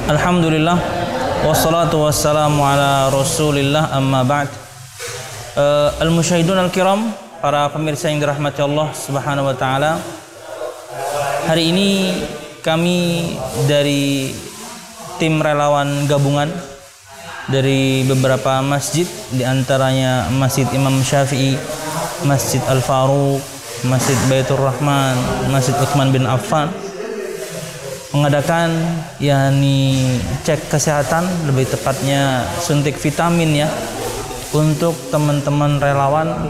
Alhamdulillah wassalatu wassalamu ala Rasulillah amma ba'd. Al-musyahidun al-kiram, para pemirsa yang dirahmati Allah Subhanahu wa taala. Hari ini kami dari tim relawan gabungan dari beberapa masjid, di antaranya Masjid Imam Syafi'i, Masjid Al-Faruq, Masjid Baitur Rahman, Masjid Utsman bin Affan, mengadakan cek kesehatan, lebih tepatnya suntik vitamin ya, untuk teman-teman relawan,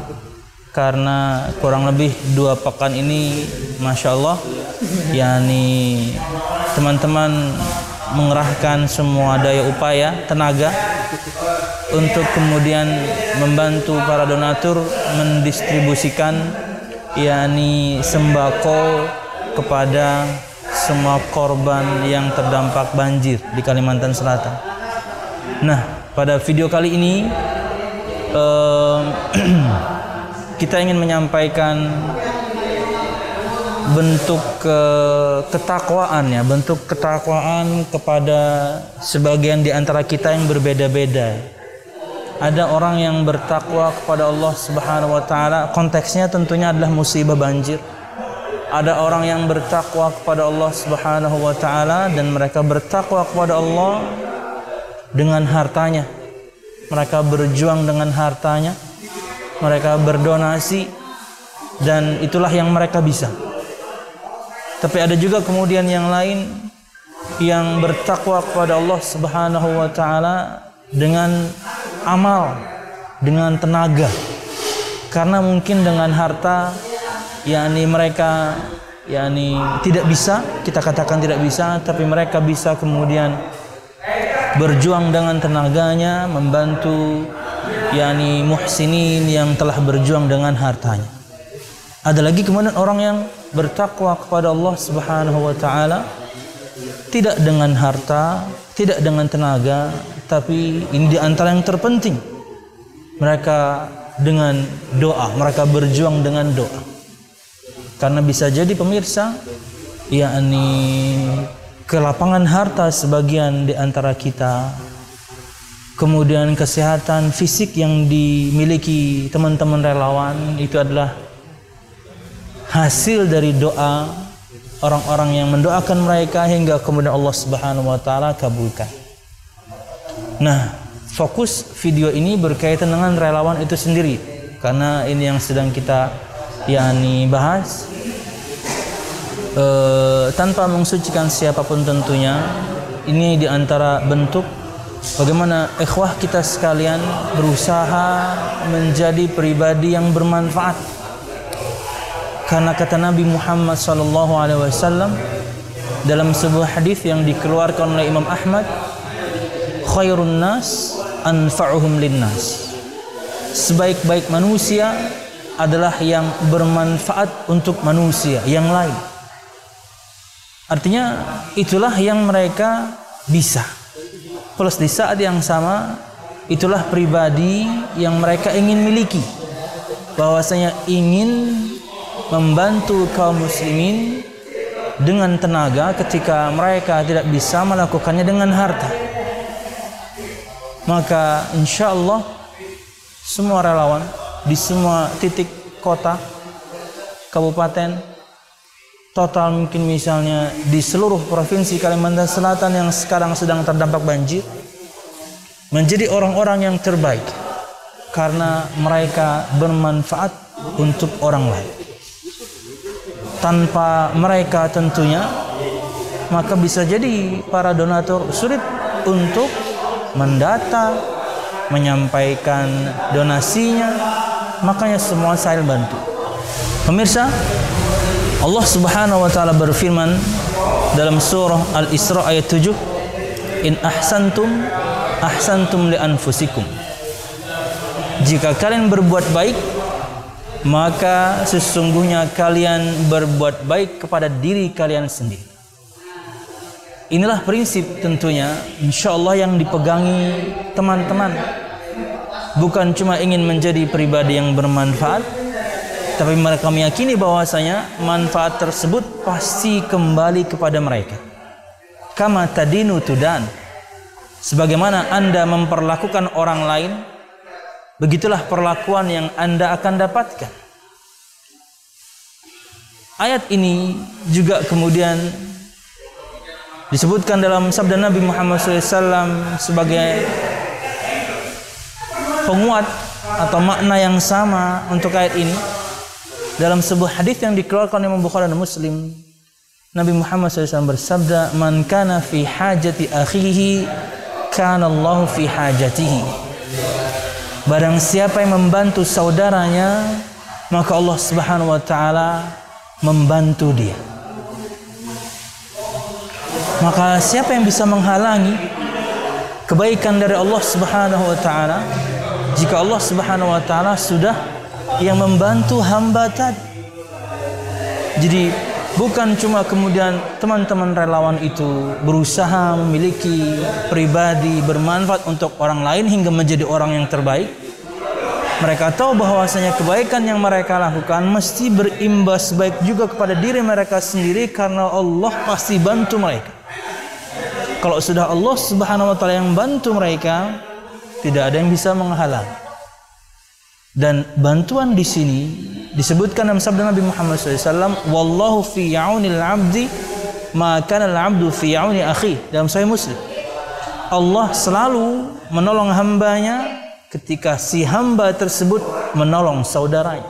karena kurang lebih 2 pekan ini Masya Allah teman-teman mengerahkan semua daya upaya, tenaga untuk kemudian membantu para donatur mendistribusikan sembako kepada semua korban yang terdampak banjir di Kalimantan Selatan. Nah, pada video kali ini kita ingin menyampaikan bentuk ketakwaan ya, bentuk ketakwaan kepada sebagian di antara kita yang berbeda-beda. Ada orang yang bertakwa kepada Allah Subhanahu wa taala, konteksnya tentunya adalah musibah banjir. Ada orang yang bertakwa kepada Allah Subhanahu wa taala dan mereka bertakwa kepada Allah dengan hartanya. Mereka berjuang dengan hartanya. Mereka berdonasi dan itulah yang mereka bisa. Tapi ada juga kemudian yang lain yang bertakwa kepada Allah Subhanahu wa taala dengan amal, dengan tenaga. Karena mungkin dengan harta mereka tidak bisa, kita katakan tidak bisa, tapi mereka bisa kemudian berjuang dengan tenaganya membantu muhsinin yang telah berjuang dengan hartanya. Ada lagi kemudian orang yang bertakwa kepada Allah Subhanahu wa taala tidak dengan harta, tidak dengan tenaga, tapi ini di antara yang terpenting. Mereka dengan doa, mereka berjuang dengan doa. Karena bisa jadi pemirsa, kelapangan harta sebagian di antara kita, kemudian kesehatan fisik yang dimiliki teman-teman relawan, itu adalah hasil dari doa orang-orang yang mendoakan mereka hingga kemudian Allah Subhanahu wa taala kabulkan. Nah, fokus video ini berkaitan dengan relawan itu sendiri, karena ini yang sedang kita bahas. Tanpa mensucikan siapapun tentunya, ini diantara bentuk bagaimana ikhwah kita sekalian berusaha menjadi pribadi yang bermanfaat. Karena kata Nabi Muhammad SAW dalam sebuah hadis yang dikeluarkan oleh Imam Ahmad, khairun nas anfa'uhum linnas. Sebaik-baik manusia adalah yang bermanfaat untuk manusia yang lain. Artinya itulah yang mereka bisa. Plus di saat yang sama itulah pribadi yang mereka ingin miliki. Bahwasanya ingin membantu kaum muslimin dengan tenaga ketika mereka tidak bisa melakukannya dengan harta. Maka insya Allah semua relawan di semua titik kota, kabupaten, total mungkin misalnya di seluruh provinsi Kalimantan Selatan yang sekarang sedang terdampak banjir, menjadi orang-orang yang terbaik karena mereka bermanfaat untuk orang lain. Tanpa mereka tentunya, maka bisa jadi para donatur sulit untuk mendata, menyampaikan donasinya. Makanya semua saya bantu. Pemirsa, Allah Subhanahu wa taala berfirman dalam surah Al-Isra ayat 7, "In ahsantum ahsantum li anfusikum." Jika kalian berbuat baik, maka sesungguhnya kalian berbuat baik kepada diri kalian sendiri. Inilah prinsip tentunya insyaallah yang dipegangi teman-teman. Bukan cuma ingin menjadi pribadi yang bermanfaat, tapi mereka meyakini bahwasanya manfaat tersebut pasti kembali kepada mereka. kama tadinu tudan. Sebagaimana Anda memperlakukan orang lain, begitulah perlakuan yang Anda akan dapatkan. Ayat ini juga kemudian disebutkan dalam sabda Nabi Muhammad SAW sebagai penguat atau makna yang sama untuk ayat ini. Dalam sebuah hadis yang dikeluarkan oleh Imam Bukhari dan Muslim, Nabi Muhammad SAW bersabda, "Man kana fi hajati akhihi, kana Allahu fi hajatihi." Barang siapa yang membantu saudaranya, maka Allah Subhanahu wa taala membantu dia. Maka siapa yang bisa menghalangi kebaikan dari Allah Subhanahu wa taala jika Allah Subhanahu wa taala sudah yang membantu hamba tadi? Jadi bukan cuma kemudian teman-teman relawan itu berusaha memiliki pribadi bermanfaat untuk orang lain hingga menjadi orang yang terbaik. Mereka tahu bahwasanya kebaikan yang mereka lakukan mesti berimbas baik juga kepada diri mereka sendiri, karena Allah pasti bantu mereka. Kalau sudah Allah Subhanahu wa taala yang bantu mereka, tidak ada yang bisa menghalang. Dan bantuan di sini disebutkan dalam sabda Nabi Muhammad SAW, "Wallahu fi ya'unil 'abdi ma kana al-'abdu fi ya'uni akhi." Dalam Sahih Muslim, Allah selalu menolong hambanya ketika si hamba tersebut menolong saudaranya.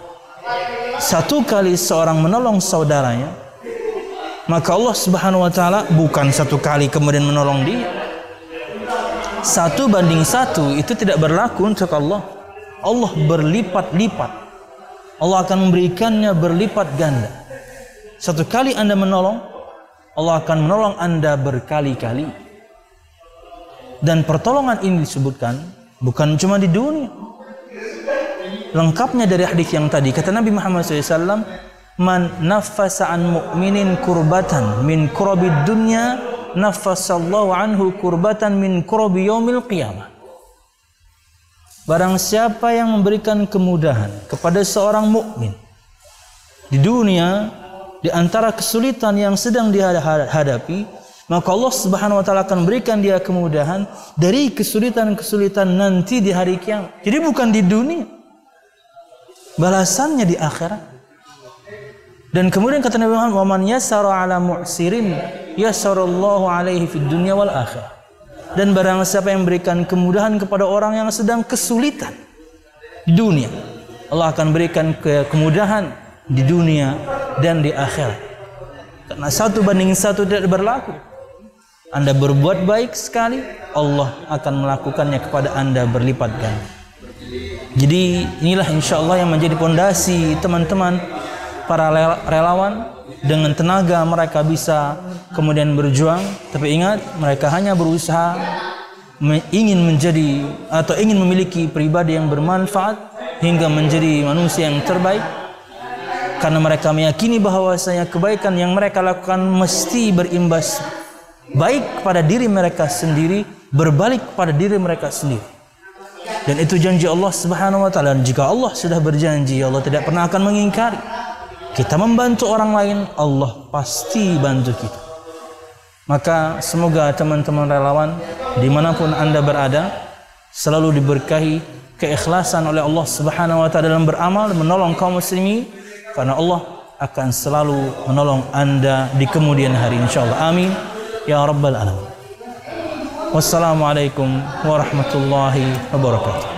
Satu kali seorang menolong saudaranya, maka Allah Subhanahu wa taala bukan satu kali kemudian menolong dia. 1:1 itu tidak berlaku untuk Allah. Allah berlipat-lipat. Allah akan memberikannya berlipat ganda. Satu kali Anda menolong, Allah akan menolong Anda berkali-kali. Dan pertolongan ini disebutkan bukan cuma di dunia. Lengkapnya dari hadis yang tadi, kata Nabi Muhammad SAW, "Man naffasa an mu'minin kurbatan min kurabi dunya, naffasallahu anhu kurbatan min kurabi yaumil qiyamah." Barang siapa yang memberikan kemudahan kepada seorang mukmin di dunia, di antara kesulitan yang sedang dihadapi, maka Allah Subhanahu wa taala akan berikan dia kemudahan dari kesulitan-kesulitan nanti di hari kiamat. Jadi bukan di dunia, balasannya di akhirat. Dan kemudian kata Nabi Muhammad, "Wa man yassara 'ala mu'sirin yassarallahu 'alaihi fid dunya wal akhirah." Dan barang siapa yang memberikan kemudahan kepada orang yang sedang kesulitan di dunia, Allah akan berikan kemudahan di dunia dan di akhirat. Karena 1:1 tidak berlaku. Anda berbuat baik sekali, Allah akan melakukannya kepada Anda berlipat ganda. Jadi inilah insya Allah yang menjadi pondasi teman-teman para relawan. Dengan tenaga mereka bisa kemudian berjuang, tapi ingat, mereka hanya berusaha ingin menjadi atau ingin memiliki pribadi yang bermanfaat hingga menjadi manusia yang terbaik, karena mereka meyakini bahwasanya kebaikan yang mereka lakukan mesti berimbas baik pada diri mereka sendiri, berbalik pada diri mereka sendiri. Dan itu janji Allah Subhanahu wa taala. Jika Allah sudah berjanji, Allah tidak pernah akan mengingkari. Kita membantu orang lain, Allah pasti bantu kita. Maka semoga teman-teman relawan dimanapun Anda berada selalu diberkahi keikhlasan oleh Allah Subhanahu wa taala dalam beramal, menolong kaum muslimin, karena Allah akan selalu menolong Anda di kemudian hari, insyaallah. Amin ya rabbal alamin. Wassalamualaikum warahmatullahi wabarakatuh.